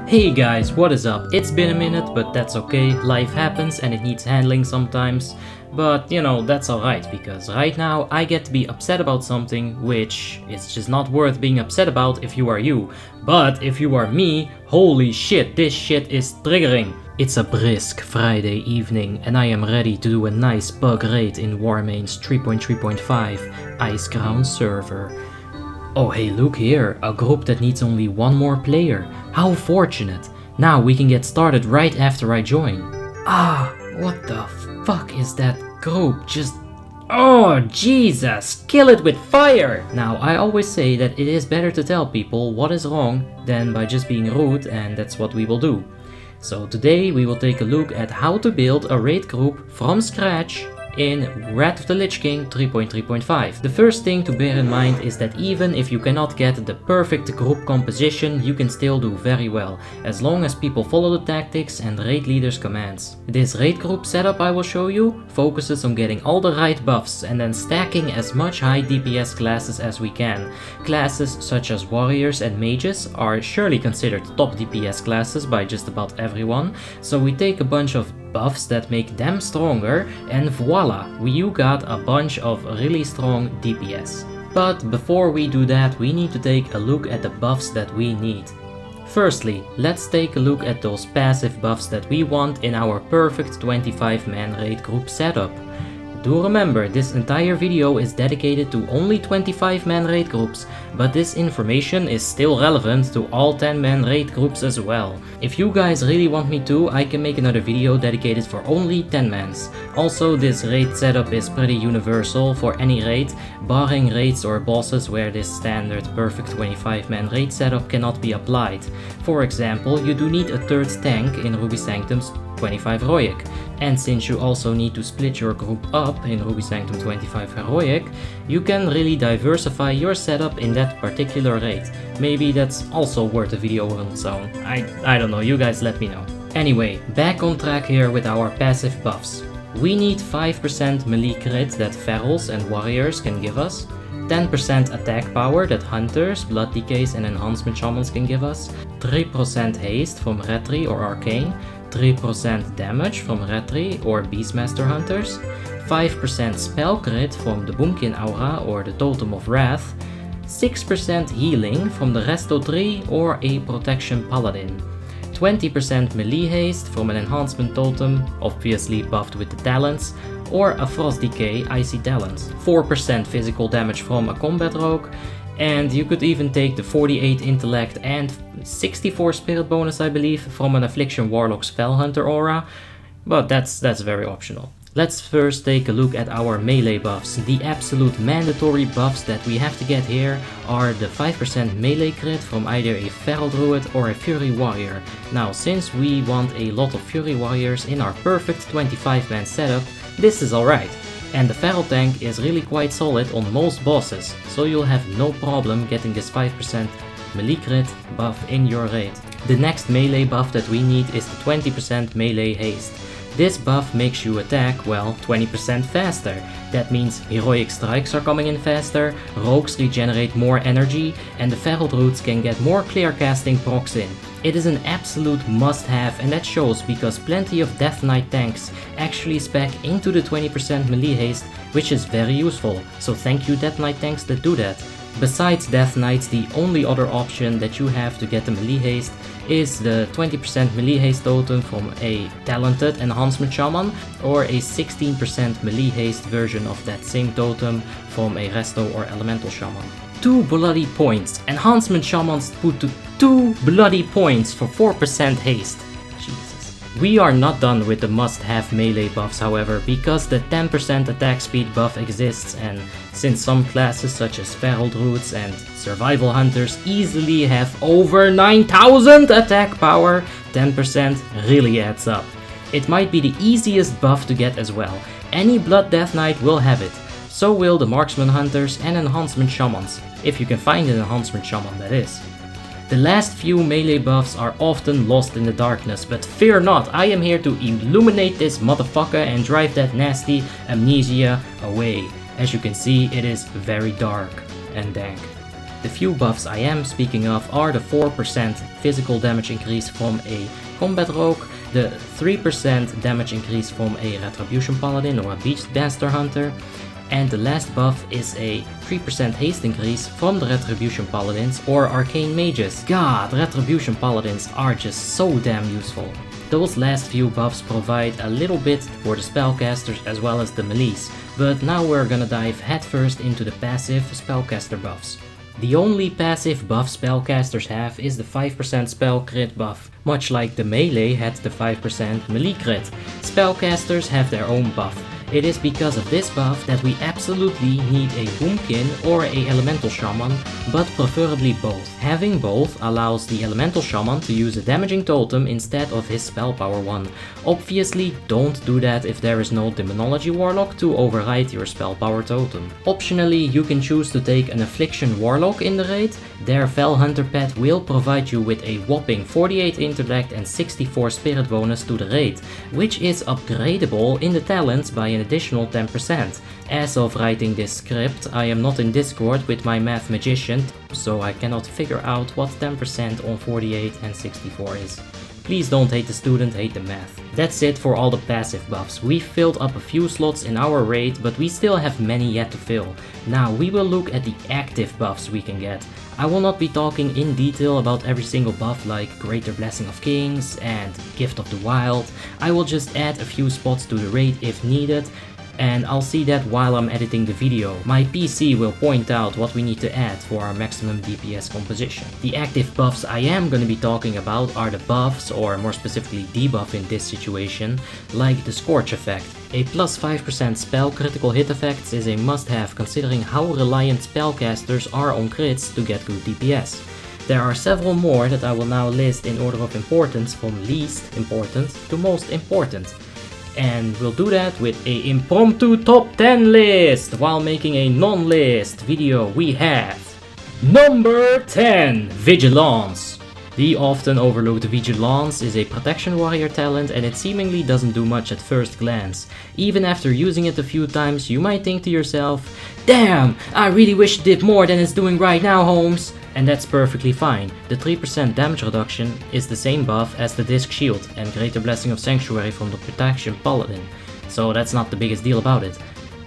Hey guys, what is up? It's been a minute, but that's okay. Life happens and it needs handling sometimes. But you know, that's alright, because right now I get to be upset about something which is just not worth being upset about if you are you. But if you are me, holy shit, this shit is triggering. It's a brisk Friday evening and I am ready to do a nice bug raid in Warmain's 3.3.5 Ice Crown server. Oh hey, look here, a group that needs only one more player. How fortunate. Now we can get started right after I join. Ah, what the fuck is that group? Oh Jesus, kill it with fire! Now I always say that it is better to tell people what is wrong than by just being rude, and that's what we will do. So today we will take a look at how to build a raid group from scratch in Wrath of the Lich King 3.3.5. The first thing to bear in mind is that even if you cannot get the perfect group composition, you can still do very well, as long as people follow the tactics and raid leader's commands. This raid group setup I will show you focuses on getting all the right buffs and then stacking as much high DPS classes as we can. Classes such as warriors and mages are surely considered top DPS classes by just about everyone, so we take a bunch of buffs that make them stronger, and voila, you got a bunch of really strong DPS. But before we do that, we need to take a look at the buffs that we need. Firstly, let's take a look at those passive buffs that we want in our perfect 25-man raid group setup. Do remember, this entire video is dedicated to only 25-man raid groups, but this information is still relevant to all 10-man raid groups as well. If you guys really want me to, I can make another video dedicated for only 10-mans. Also, this raid setup is pretty universal for any raid, barring raids or bosses where this standard perfect 25-man raid setup cannot be applied. For example, you do need a third tank in Ruby Sanctum's 25 Heroic, and since you also need to split your group up in Ruby Sanctum 25 Heroic, you can really diversify your setup in that particular raid. Maybe that's also worth a video on its own. I don't know, you guys let me know. Anyway, back on track here with our passive buffs. We need 5% melee crit that ferals and warriors can give us, 10% attack power that hunters, blood decays and enhancement shamans can give us, 3% haste from retri or arcane, 3% damage from retri or beastmaster hunters, 5% spell crit from the Boomkin aura or the totem of wrath, 6% healing from the resto tree or a protection paladin, 20% melee haste from an enhancement totem, obviously buffed with the talents, or a frost decay icy talents, 4% physical damage from a combat rogue, and you could even take the 48 intellect and 64 spirit bonus, I believe, from an affliction warlock's fell hunter aura, but that's very optional. Let's first take a look at our melee buffs. The absolute mandatory buffs that we have to get here are the 5% melee crit from either a feral druid or a fury warrior. Now, since we want a lot of fury warriors in our perfect 25-man setup, this is alright. And the feral tank is really quite solid on most bosses, so you'll have no problem getting this 5% melee crit buff in your raid. The next melee buff that we need is the 20% melee haste. This buff makes you attack, well, 20% faster. That means heroic strikes are coming in faster, rogues regenerate more energy, and the feral druids can get more clear casting procs in. It is an absolute must-have, and that shows because plenty of Death Knight tanks actually spec into the 20% melee haste, which is very useful, so thank you Death Knight tanks that do that. Besides Death Knights, the only other option that you have to get the melee haste is the 20% melee haste totem from a talented enhancement shaman, or a 16% melee haste version of that same totem from a resto or elemental shaman. 2 bloody points. Enhancement shamans put to 2 bloody points for 4% haste. Jesus. We are not done with the must-have melee buffs, however, because the 10% attack speed buff exists, and since some classes such as feral druids and survival hunters easily have over 9000 attack power, 10% really adds up. It might be the easiest buff to get as well. Any Blood Death Knight will have it. So will the marksman hunters and enhancement shamans, if you can find an enhancement shaman, that is. The last few melee buffs are often lost in the darkness, but fear not, I am here to illuminate this motherfucker and drive that nasty amnesia away. As you can see, it is very dark and dank. The few buffs I am speaking of are the 4% physical damage increase from a combat rogue, the 3% damage increase from a retribution paladin or a beastmaster hunter, and the last buff is a 3% haste increase from the retribution paladins or arcane mages. God, retribution paladins are just so damn useful. Those last few buffs provide a little bit for the spellcasters as well as the melees, but now we're gonna dive headfirst into the passive spellcaster buffs. The only passive buff spellcasters have is the 5% spell crit buff, much like the melee had the 5% melee crit. Spellcasters have their own buff. It is because of this buff that we absolutely need a boomkin or a elemental shaman, but preferably both. Having both allows the elemental shaman to use a damaging totem instead of his spell power one. Obviously don't do that if there is no demonology warlock to override your spell power totem. Optionally, you can choose to take an affliction warlock in the raid. Their Fel Hunter pet will provide you with a whopping 48 intellect and 64 spirit bonus to the raid, which is upgradable in the talents by an additional 10%. As of writing this script, I am not in Discord with my math magician, so I cannot figure out what 10% on 48 and 64 is. Please don't hate the student, hate the math. That's it for all the passive buffs. We've filled up a few slots in our raid, but we still have many yet to fill. Now we will look at the active buffs we can get. I will not be talking in detail about every single buff like Greater Blessing of Kings and Gift of the Wild. I will just add a few spots to the raid if needed, and I'll see that while I'm editing the video. My PC will point out what we need to add for our maximum DPS composition. The active buffs I am going to be talking about are the buffs, or more specifically debuff in this situation, like the Scorch effect. A plus 5% spell critical hit effects is a must-have considering how reliant spellcasters are on crits to get good DPS. There are several more that I will now list in order of importance from least important to most important. And we'll do that with a impromptu top 10 list. While making a non-list video, we have number 10, Vigilance. The often overlooked Vigilance is a protection warrior talent, and it seemingly doesn't do much at first glance. Even after using it a few times, you might think to yourself, damn, I really wish it did more than it's doing right now, Holmes. And that's perfectly fine. The 3% damage reduction is the same buff as the Disc Shield and Greater Blessing of Sanctuary from the Protection Paladin, so that's not the biggest deal about it.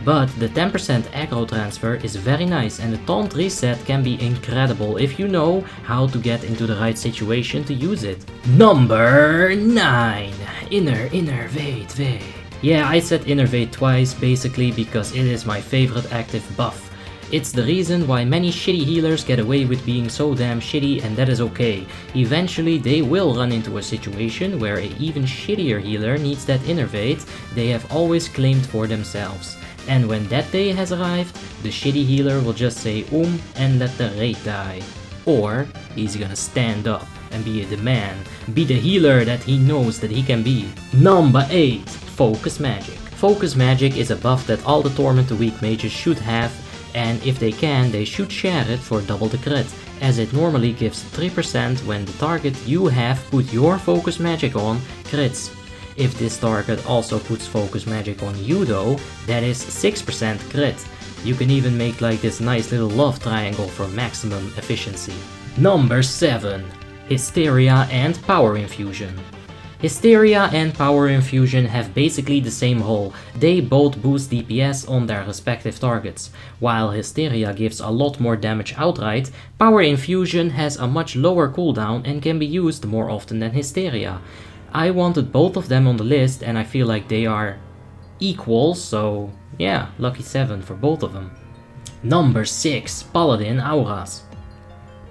But the 10% aggro transfer is very nice, and the taunt reset can be incredible if you know how to get into the right situation to use it. Number 9. Innervate. Yeah, I said Innervate twice basically because it is my favorite active buff. It's the reason why many shitty healers get away with being so damn shitty, and that is okay. Eventually they will run into a situation where an even shittier healer needs that Innervate they have always claimed for themselves. And when that day has arrived, the shitty healer will just say and let the raid die. Or he's gonna stand up and be the man, be the healer that he knows that he can be. Number 8, Focus Magic. Focus Magic is a buff that all the Torment to Weak mages should have, and if they can, they should share it for double the crit, as it normally gives 3% when the target you have put your Focus Magic on crits. If this target also puts Focus Magic on you though, that is 6% crit. You can even make like this nice little love triangle for maximum efficiency. Number 7. Hysteria and Power Infusion. Hysteria and Power Infusion have basically the same role. They both boost DPS on their respective targets. While Hysteria gives a lot more damage outright, Power Infusion has a much lower cooldown and can be used more often than Hysteria. I wanted both of them on the list and I feel like they are equal, so yeah, lucky 7 for both of them. Number 6, Paladin Auras.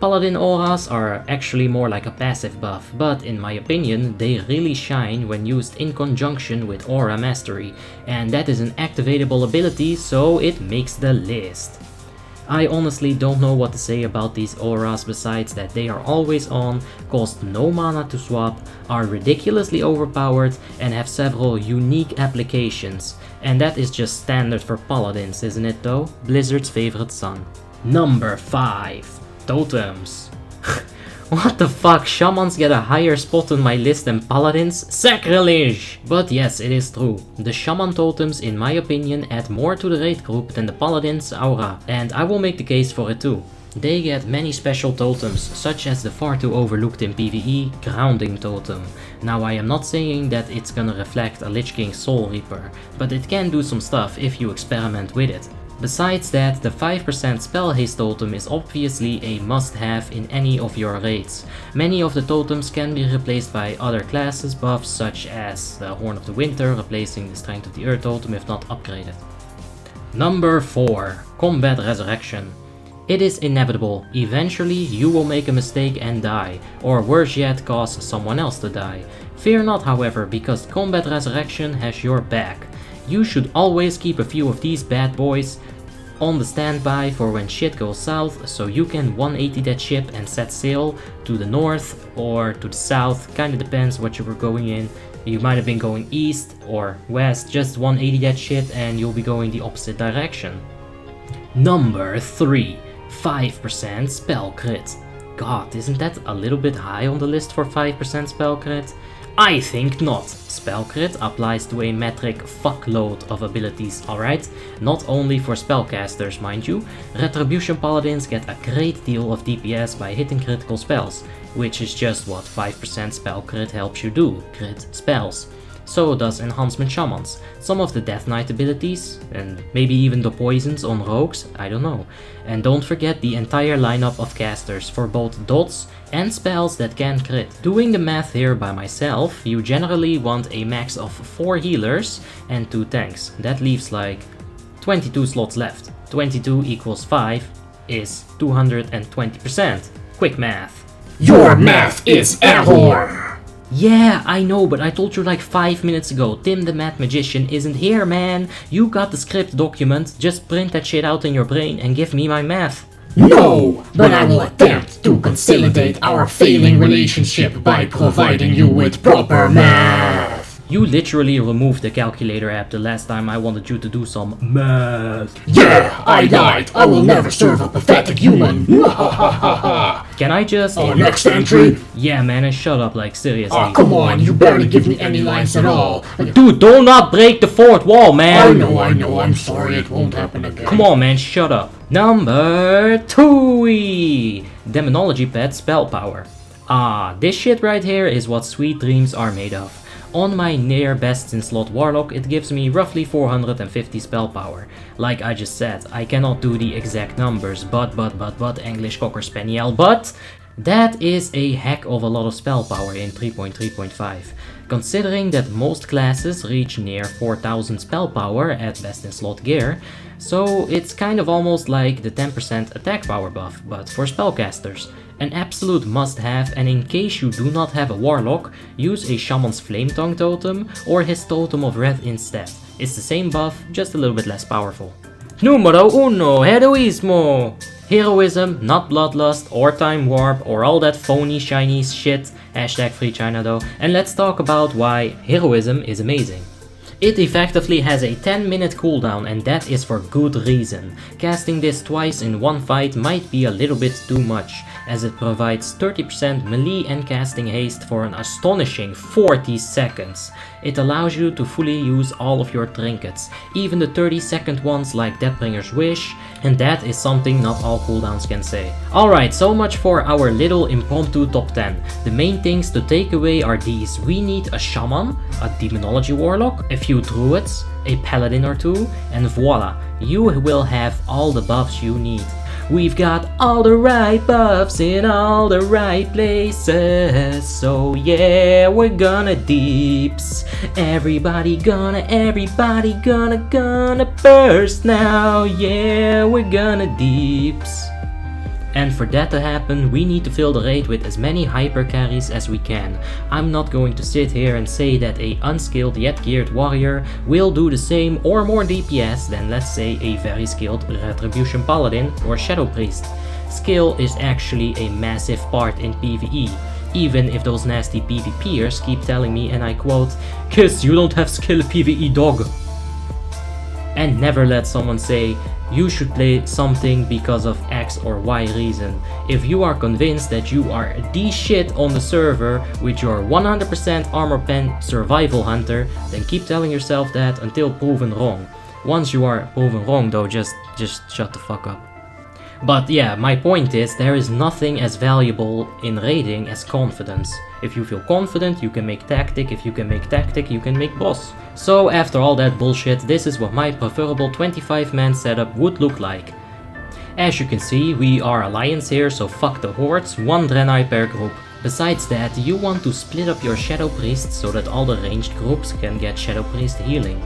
Paladin auras are actually more like a passive buff, but in my opinion they really shine when used in conjunction with Aura Mastery, and that is an activatable ability, so it makes the list. I honestly don't know what to say about these auras besides that they are always on, cost no mana to swap, are ridiculously overpowered, and have several unique applications. And that is just standard for paladins, isn't it though? Blizzard's favorite son. Number 5. Totems. What the fuck, shamans get a higher spot on my list than paladins? Sacrilege! But yes, it is true. The shaman totems in my opinion add more to the raid group than the paladin's aura, and I will make the case for it too. They get many special totems, such as the far too overlooked in PvE, Grounding Totem. Now I am not saying that it's gonna reflect a Lich King Soul Reaper, but it can do some stuff if you experiment with it. Besides that, the 5% Spell Haste Totem is obviously a must-have in any of your raids. Many of the totems can be replaced by other classes buffs, such as the Horn of the Winter replacing the Strength of the Earth totem if not upgraded. Number 4. Combat Resurrection. It is inevitable, eventually you will make a mistake and die, or worse yet cause someone else to die. Fear not however, because Combat Resurrection has your back. You should always keep a few of these bad boys on the standby for when shit goes south, so you can 180 that ship and set sail to the north or to the south, kinda depends what you were going in. You might have been going east or west, just 180 that shit and you'll be going the opposite direction. Number 3. 5% Spell Crit. God, isn't that a little bit high on the list for 5% Spell Crit? I think not. Spell Crit applies to a metric fuckload of abilities, alright? Not only for spellcasters, mind you. Retribution Paladins get a great deal of DPS by hitting critical spells, which is just what 5% Spell Crit helps you do, crit spells. So does Enhancement Shamans, some of the Death Knight abilities, and maybe even the poisons on rogues, I don't know. And don't forget the entire lineup of casters for both dots and spells that can crit. Doing the math here by myself, you generally want a max of 4 healers and 2 tanks. That leaves like 22 slots left. 22 equals 5 is 220%. Quick math. Your math is error! Yeah, I know, but I told you like 5 minutes ago, Tim the Math Magician isn't here, man. You got the script document, just print that shit out in your brain and give me my math. No, but I will attempt to consolidate our failing relationship by providing you with proper math. You literally removed the calculator app the last time I wanted you to do some math. Yeah, I lied. I will never serve a pathetic human. Can I just... Our next entry? Yeah, man, and shut up, like, seriously. Oh, come on, you barely give me any lines at all. Dude, do not break the fourth wall, man! I know, I'm sorry, it won't happen again. Come on, man, shut up. Number 2. Demonology Pet Spell Power. Ah, this shit right here is what sweet dreams are made of. On my near best in slot Warlock, it gives me roughly 450 spell power. Like I just said, I cannot do the exact numbers, but English Cocker Spaniel, but that is a heck of a lot of spell power in 3.3.5. Considering that most classes reach near 4000 spell power at best in slot gear, so it's kind of almost like the 10% attack power buff, but for spellcasters. An absolute must-have, and in case you do not have a Warlock, use a Shaman's Flame Tongue totem or his Totem of Wrath instead. It's the same buff, just a little bit less powerful. Numero uno heroismo! Heroism, not bloodlust or time warp or all that phony shiny shit. Hashtag free China though. And let's talk about why heroism is amazing. It effectively has a 10-minute cooldown, and that is for good reason. Casting this twice in one fight might be a little bit too much, as it provides 30% melee and casting haste for an astonishing 40 seconds. It allows you to fully use all of your trinkets, even the 30-second ones like Deathbringer's Wish, and that is something not all cooldowns can say. Alright, so much for our little impromptu top 10. The main things to take away are these. We need a Shaman, a Demonology Warlock, a few Druids, a Paladin or two, and voila, you will have all the buffs you need. We've got all the right buffs in all the right places, so yeah, we're gonna deeps. Everybody gonna burst now, yeah, we're gonna deeps. And for that to happen, we need to fill the raid with as many hyper carries as we can. I'm not going to sit here and say that a unskilled yet geared warrior will do the same or more DPS than, let's say, a very skilled Retribution Paladin or Shadow Priest. Skill is actually a massive part in PvE, even if those nasty PvPers keep telling me, and I quote, "Kiss, you don't have skill PvE, dog." And never let someone say, you should play something because of X or Y reason. If you are convinced that you are the shit on the server with your 100% armor pen survival hunter, then keep telling yourself that until proven wrong. Once you are proven wrong though, just shut the fuck up. But yeah, my point is, there is nothing as valuable in raiding as confidence. If you feel confident, you can make tactic. If you can make tactic, you can make boss. So after all that bullshit, this is what my preferable 25-man setup would look like. As you can see, we are alliance here, so fuck the hordes, 1 Draenei per group. Besides that, you want to split up your Shadow Priests so that all the ranged groups can get Shadow Priest healing.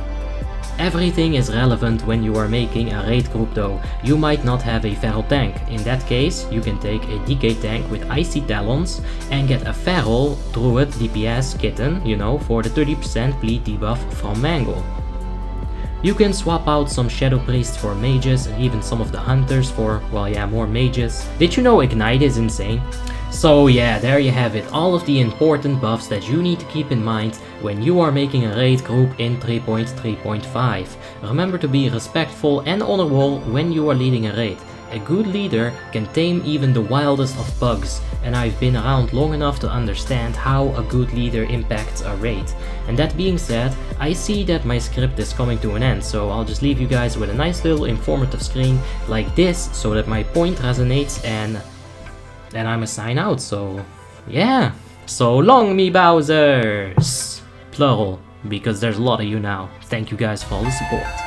Everything is relevant when you are making a raid group though. You might not have a feral tank. In that case, you can take a DK tank with Icy Talons and get a feral druid DPS kitten, you know, for the 30% bleed debuff from Mangle. You can swap out some Shadow Priests for mages and even some of the hunters for, well yeah, more mages. Did you know Ignite is insane? So yeah, there you have it, all of the important buffs that you need to keep in mind when you are making a raid group in 3.3.5. Remember to be respectful and honorable when you are leading a raid. A good leader can tame even the wildest of pugs, and I've been around long enough to understand how a good leader impacts a raid. And that being said, I see that my script is coming to an end, so I'll just leave you guys with a nice little informative screen like this so that my point resonates, and then I'ma sign out, so yeah. So long me Bowsers! Plural, because there's a lot of you now. Thank you guys for all the support.